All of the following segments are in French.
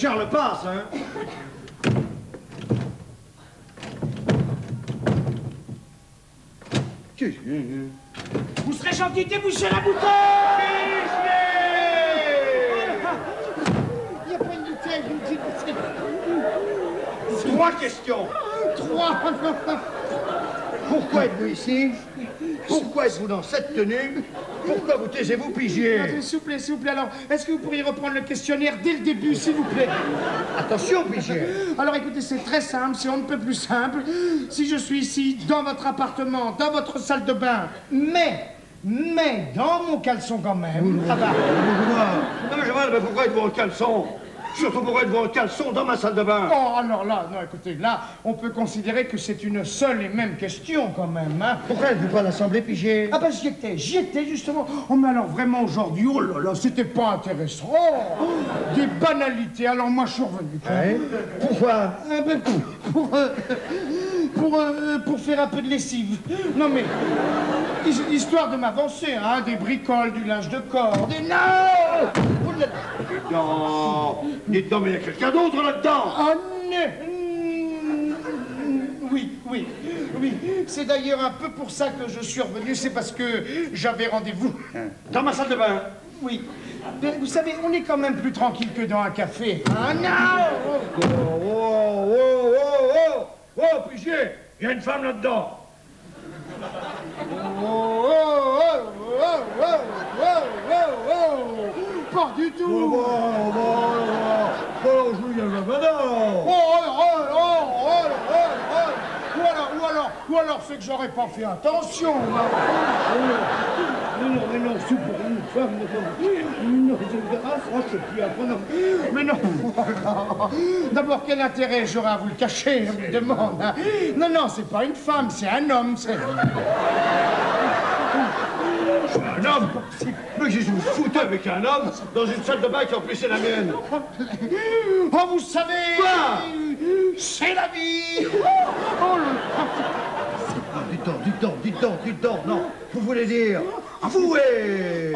Charles passe, hein. Vous serez gentil déboucher la bouteille. Il n'y a pas une bouteille, vous me dites. 3 questions. 3. Pourquoi êtes-vous ici? Pourquoi êtes-vous dans cette tenue? Pourquoi vous taisez-vous piger? S'il vous plaît, alors, est-ce que vous pourriez reprendre le questionnaire dès le début, s'il vous plaît? Attention, piger. Alors écoutez, c'est très simple, c'est on ne peut plus simple. Si je suis ici, dans votre appartement, dans votre salle de bain, mais dans mon caleçon quand même. Ah bah. Non, mais je vois, mais pourquoi êtes-vous en caleçon? Surtout pourquoi êtes-vous en caleçon dans ma salle de bain? Oh, alors là, non, écoutez, là, on peut considérer que c'est une seule et même question, quand même, hein. Pourquoi êtes-vous pas à l'Assemblée, piger? Ah ben, j'y étais, justement. Oh, mais alors, vraiment, aujourd'hui, oh là là, c'était pas intéressant. Oh, des banalités, alors moi, je suis revenu. Ouais. Pourquoi? Ah ben, pour faire un peu de lessive. Non, mais, histoire de m'avancer, hein, des bricoles, du linge de corps, des... Non! Dites donc, mais il y a quelqu'un d'autre là-dedans. Ah non. Oui. C'est d'ailleurs un peu pour ça que je suis revenu. C'est parce que j'avais rendez-vous. Dans ma salle de bain? Oui. Mais vous savez, on est quand même plus tranquille que dans un café. Ah non! Oh, piger, il y a une femme là-dedans. Pas du tout! Ou alors c'est que j'aurais pas fait attention. Mais non, c'est pour une femme. Non, c'est plus après, non. Mais non. D'abord, quel intérêt j'aurais à vous le cacher, je me demande. Hein. Non, c'est pas une femme, c'est un homme, c'est... Un homme? Mais je vous foutez avec un homme dans une salle de bain qui en plus est la mienne. Oh, vous savez... Quoi? C'est la vie. Dites donc, non. Vous voulez dire fouet?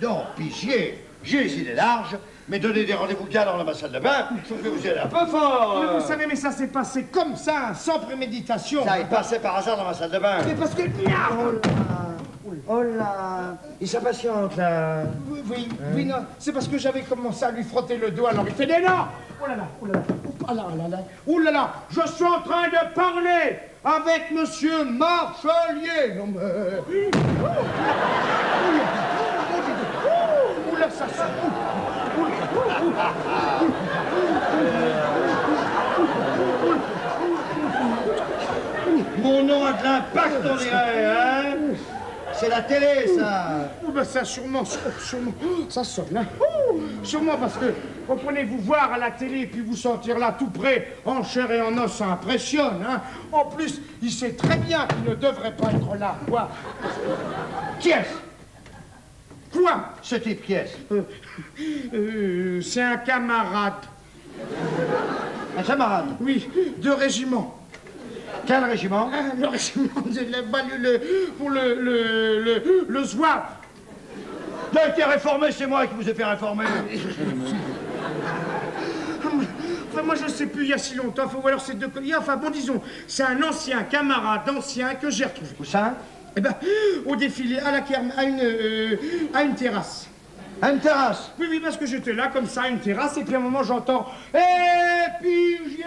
Donc, pichier, j'ai ici des larges, mais donner des rendez-vous cadres dans ma salle de bain, je trouve que vous êtes un peu fort. Mais vous savez, mais ça s'est passé comme ça, sans préméditation. Ça est passé par hasard dans ma salle de bain. Mais parce que... Oh là, il s'impatiente là. Oui, non, c'est parce que j'avais commencé à lui frotter le dos, alors il fait des non. Oh là là, je suis en train de parler avec Monsieur Marchelier. Non mais... Oh là, ça sent. Mon nom a de l'impact, on dirait, hein? C'est la télé, ça. Oh ben ça, sûrement, ça sonne, hein. Sûrement parce que, comprenez-vous, voir à la télé et puis vous sentir là tout près, en chair et en os, ça impressionne, hein. En plus, il sait très bien qu'il ne devrait pas être là, quoi. Qui est-ce? Quoi? Ce type, qui est-ce? C'est un camarade. Un camarade? Oui, de régiment. Quel régiment? Le régiment pour le zouave. Vous avez été réformé, c'est moi qui vous ai fait réformer. Enfin, moi, je sais plus, il y a si longtemps. Ou alors c'est enfin, bon, disons, c'est un ancien camarade ancien que j'ai retrouvé. Où ça? Eh ben, au défilé, à une terrasse. À une terrasse? Oui, parce que j'étais là, comme ça, à une terrasse, et puis à un moment, j'entends « Hé, Pigier !»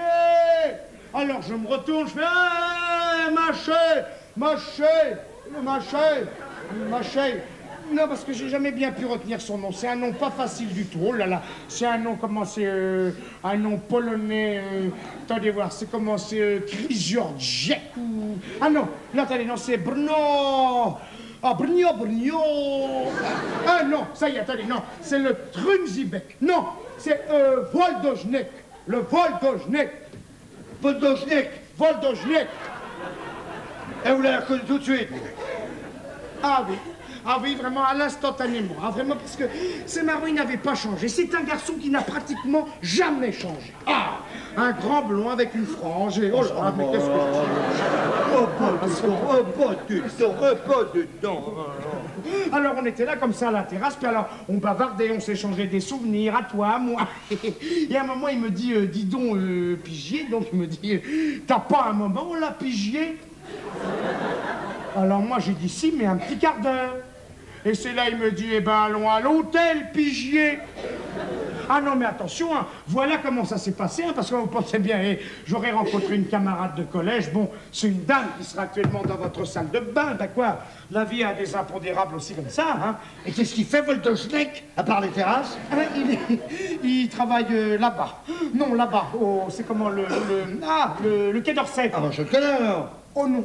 Alors, je me retourne, je fais « Maché !» Non, parce que j'ai jamais bien pu retenir son nom. C'est un nom pas facile du tout. Oh là là, c'est un nom, comment c'est... un nom polonais... attendez voir, c'est comment c'est... Krzyżorczyk ou... Ah non, attendez, non, c'est Brno... Ah, Brno... Ah non, ça y est, attendez, non, c'est le Trunzibek. Non, c'est Woldojnek. Le Woldojnek. Woldojnek. Et vous l'avez reconnu tout de suite? Ah oui, vraiment, à l'instantanément. Ah, vraiment, parce que c'est marrant, il n'avait pas changé. C'est un garçon qui n'a pratiquement jamais changé. Ah, un grand blond avec une frange et... Oh là, mais qu'est-ce que... Oh, pas du temps. Alors on était là comme ça à la terrasse, puis alors on bavardait, on s'échangeait des souvenirs, à toi, à moi. Et à un moment il me dit, dis donc, Pigier, donc il me dit, t'as pas un moment là, Pigier? Alors moi j'ai dit si, mais un petit quart d'heure. Et c'est là il me dit, eh ben allons à l'hôtel, Pigier. Ah non mais attention, hein, voilà comment ça s'est passé, hein, parce que vous pensez bien, j'aurais rencontré une camarade de collège, bon, c'est une dame qui sera actuellement dans votre salle de bain, ben quoi, la vie a des impondérables aussi comme ça, hein. Et qu'est-ce qu'il fait, Voldoschneck, à part les terrasses? Ah, il travaille là-bas. Non, là-bas, c'est comment, le Quai d'Orsay. Ah ben je le connais alors. Oh non,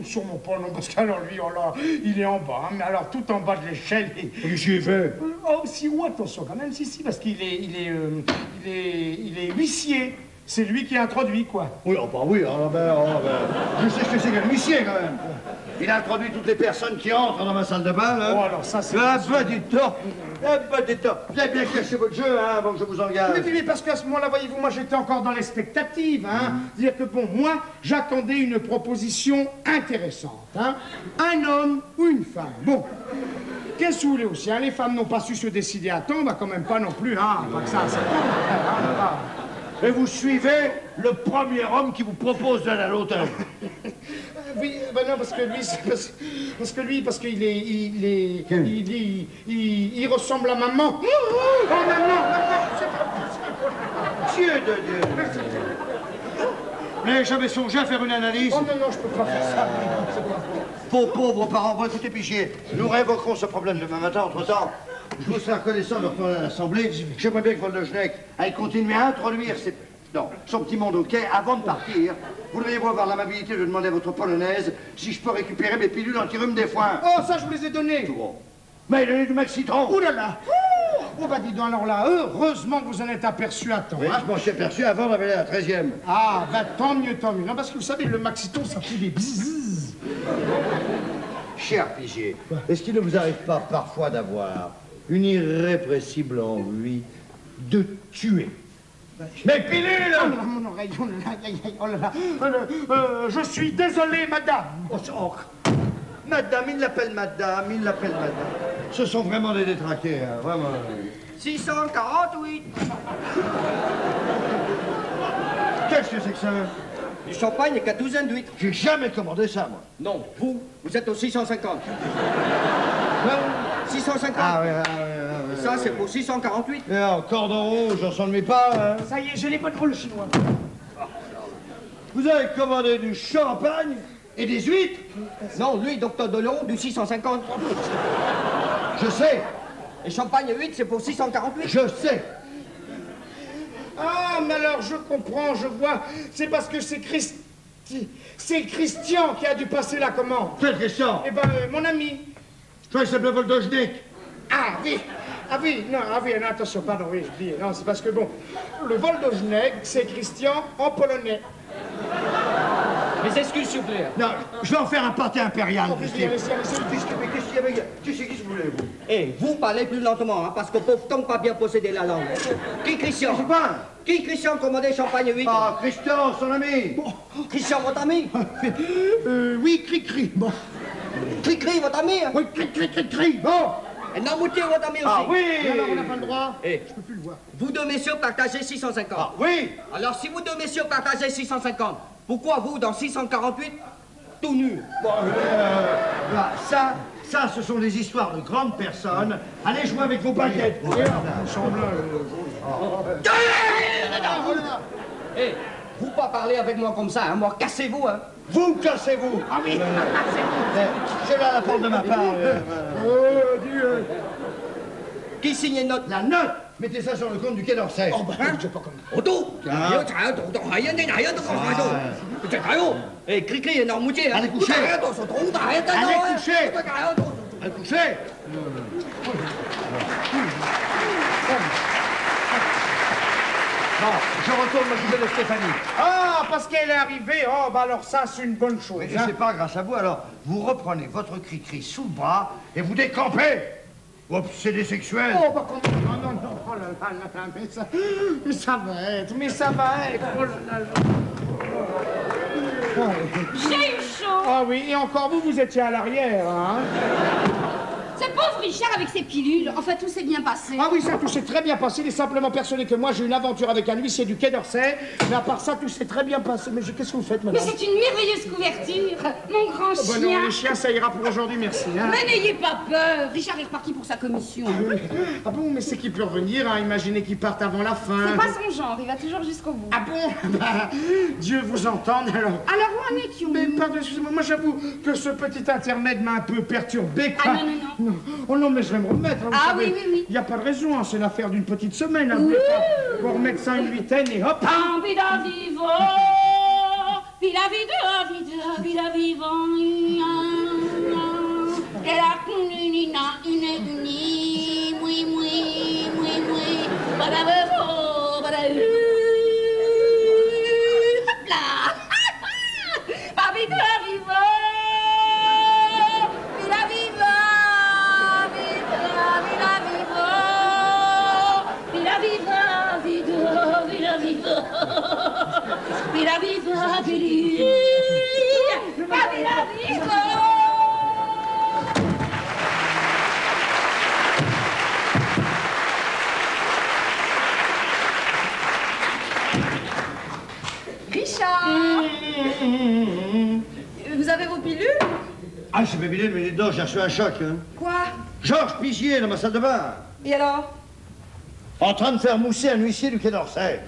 sûrement pas, non, parce qu'alors lui, oh là, il est en bas, hein, mais alors tout en bas de l'échelle. Qu'est-ce qu'il fait? Oh, si, oh, attention quand même, si, parce qu'il est huissier. C'est lui qui a introduit, quoi. Oui, oh bah oui, je sais ce que c'est qu'un huissier, quand même. Il a introduit toutes les personnes qui entrent dans ma salle de bain, là. Oh, alors ça, c'est... Un peu d'état. Vous avez bien caché votre jeu, hein, avant que je vous engage. Mais parce qu'à ce moment-là, voyez-vous, moi, j'étais encore dans l'expectative, hein. C'est-à-dire que, bon, moi, j'attendais une proposition intéressante, hein. Un homme ou une femme. Bon. Qu'est-ce que vous voulez aussi, hein? Les femmes n'ont pas su se décider à temps, bah quand même pas non plus, hein. Pas que ça, c'est tout. Et vous suivez le premier homme qui vous propose d'aller à l'hôtel. Oui, ben non, parce que lui, parce qu'il il ressemble à maman. Oh, maman, c'est pas possible. Dieu de Dieu. Vous n'avez jamais songé à faire une analyse? Oh non, je peux pas faire ça. Pauvres parents, bon, écoutez, Pichier, nous révoquerons ce problème demain matin. Entre-temps, je vous serai reconnaissant de retourner à l'Assemblée. J'aimerais bien que Voldoschneck aille continuer à introduire son petit monde au quai avant de partir. Vous devriez avoir l'amabilité de demander à votre polonaise si je peux récupérer mes pilules anti-rhume des foins. Oh, ça, je vous les ai données. Tout bon. Mais donnez du Maxitron. Ouh là là. Oh, bah dis donc, alors là, heureusement que vous en êtes aperçu à temps. Oui, je m'en suis aperçu avant d'aller à la 13e. Ah, bah tant mieux. Non, parce que vous savez, le Maxiton, ça fait des bzzz. Cher Pigier, est-ce qu'il ne vous arrive pas parfois d'avoir une irrépressible envie de tuer? Mais pilules! Oh, mon oreille, oh là là. Je suis désolé, madame. Oh, madame, il l'appelle madame. Ce sont vraiment des détraqués, hein, vraiment. 648. Qu'est-ce que c'est que ça? Du champagne et 4 douzaines d'huîtres. J'ai jamais commandé ça, moi. Non, vous êtes au 650. 650. Ah ouais. Ça, c'est pour 648. Et alors, cordon rouge, on s'ennuie pas, hein? Ça y est, j'ai les bonnes pour le chinois. Vous avez commandé du champagne et des huîtres? Non, lui, docteur Delon, du 650. Je sais. Et champagne et huîtres, c'est pour 648. Je sais. Ah, mais alors, je comprends, je vois. C'est parce que c'est Christian qui a dû passer la commande. Quelle question? Eh ben, mon ami. Je crois qu'il s'appelait Voldoschneck. Ah oui, non, attention, pardon, oui, je dis, non, c'est parce que, bon, le Voldoschneck, c'est Christian en polonais. Mes excuses, s'il vous plaît. Non, je vais en faire un pâté impérial. Allez, Qu'est-ce que vous voulez, vous? Eh, vous parlez plus lentement, hein, parce que pauvre Tom pas bien posséder la langue. Qui Christian? C'est quoi? Qui Christian commandait champagne et huîtres? Ah, Christian, son ami. Christian, votre ami? Oui, cri-cri, bon. Cri-cri, votre ami? Oui, cri-cri, bon. Et Namoutier, votre ami aussi? Ah oui. Et alors, on n'a pas le droit? Eh, Je peux plus le voir. vous deux messieurs partagez 650. Ah oui. Alors, si vous deux messieurs partagez 650, pourquoi vous, dans 648, tout nu? Bon, là, ça, ce sont des histoires de grandes personnes. Allez jouer avec vos baguettes. Eh, vous pas parler avec moi comme ça, hein, moi, cassez-vous, hein. Vous cassez-vous. Ah oui, Je là la porte de ma part. Oh, Dieu. Qui signe une note? La note. Mettez ça sur le compte du Quai d'Orsay. Oh, bah, je sais pas comment. Eh, Cri-Cri et Namoutier, hein. Allez coucher. Allez coucher. Allez coucher. Bon, je retourne m'occuper de Stéphanie. Ah, parce qu'elle est arrivée. Oh, bah alors ça, c'est une bonne chose. Et Hein. c'est pas grâce à vous, alors vous reprenez votre cri-cri sous le bras et vous décampez. Obsédé sexuel. Oh, bah quand même. Non. Oh là là, mais ça va être. Oh là là. J'ai eu chaud. Ah oui, et encore vous étiez à l'arrière, hein. Ce pauvre Richard avec ses pilules. Enfin, tout s'est bien passé. Ah oui, ça, tout s'est très bien passé. Il est simplement persuadé que moi, j'ai une aventure avec un huissier du Quai d'Orsay. Mais à part ça, tout s'est très bien passé. Mais qu'est-ce que vous faites, Mais madame? c'est une merveilleuse couverture. Mon grand Oh, bah chien. non, les chiens, ça ira pour aujourd'hui, merci. Hein. Mais n'ayez pas peur. Richard est reparti pour sa commission. Ah bon, mais c'est qu'il peut revenir, hein. Imaginez qu'il parte avant la fin. C'est pas son genre. Il va toujours jusqu'au bout. Ah bon? Bah, Dieu vous entende, alors. Alors, où en étions-nous? Mais pardon, excusez-moi, moi j'avoue que ce petit intermède m'a un peu perturbé. Quoi. Ah non, non, non. Oh non, mais je vais me remettre. Hein, vous Ah savez. oui, oui, oui. Il n'y a pas de raison, hein, c'est l'affaire d'une petite semaine. Hein, vous voulez pas qu'on remette ça une huitaine et hop. Vida vivo, vida vida vida vida vivant. Et la cunina une uni, oui, oui, oui, oui. Badabebo, badabou. Hop là. Pas vida vivo, vida viva, vida, vida vivo, vida viva, vida, vida viva. Vida viva, vida, vida viva. Richard, vous avez vos pilules? Ah, je suis bébé, mais dis donc, j'ai reçu un choc, hein. Quoi? Georges Pigier, dans ma salle de bain. Et alors? En train de faire mousser un huissier du Quai d'Orsay.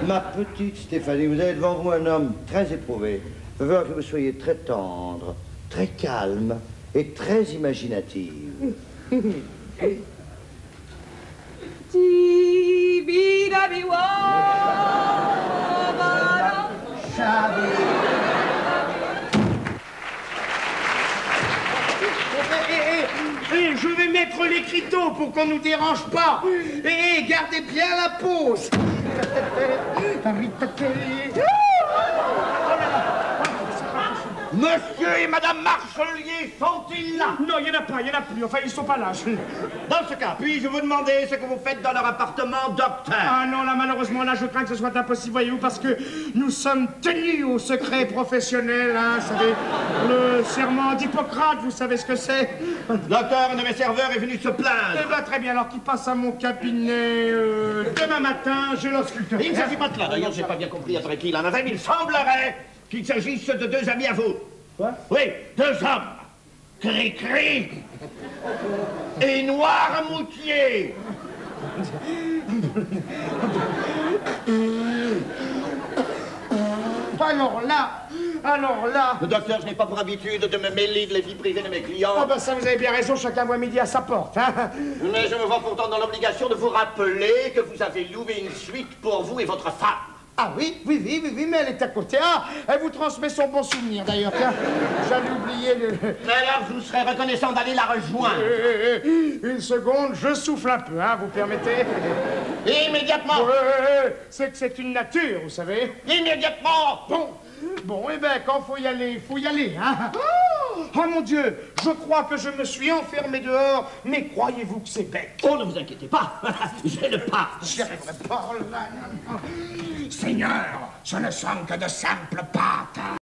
Ma petite Stéphanie, vous avez devant vous un homme très éprouvé. Je veux voir que vous soyez très tendre, très calme et très imaginative. Je vais mettre l'écriteau pour qu'on nous dérange pas. Gardez bien la pause. Monsieur et Madame Marchelier sont-ils là? Non, il n'y en a pas, il n'y en a plus. Enfin, ils sont pas là. Dans ce cas, puis-je vous demander ce que vous faites dans leur appartement, docteur? Ah non, là, malheureusement, là, je crains que ce soit impossible, voyez-vous, parce que nous sommes tenus au secret professionnel, hein, vous savez, le serment d'Hippocrate, vous savez ce que c'est? Docteur, un de mes serveurs est venu se plaindre. Eh ben, très bien, alors qu'il passe à mon cabinet demain matin, je l'ausculterai. Il ne s'agit pas de cela, d'ailleurs, j'ai pas bien compris après qui il en avait, mais il semblerait qu'il s'agisse de deux amis à vous. Quoi? Oui, deux hommes. Cri-cri et Noirmoutier. Alors là... Le docteur, je n'ai pas pour habitude de me mêler de la vie privée de mes clients. Ah ben ça, vous avez bien raison, chacun voit midi à sa porte, hein. Mais je me vois pourtant dans l'obligation de vous rappeler que vous avez loué une suite pour vous et votre femme. Ah oui, mais elle est à côté. Ah, elle vous transmet son bon souvenir, d'ailleurs. Tiens, j'avais oublié le... Mais alors, je vous serais reconnaissant d'aller la rejoindre. Une seconde, je souffle un peu, hein, vous permettez? Immédiatement. C'est que c'est une nature, vous savez. Immédiatement. Bon, eh ben, quand faut y aller, hein. Oh mon Dieu, je crois que je me suis enfermé dehors, mais croyez-vous que c'est bête? Oh, ne vous inquiétez pas, j'ai le pas. J'y arriverai pas, là. Seigneur, ce ne sont que de simples pâtes.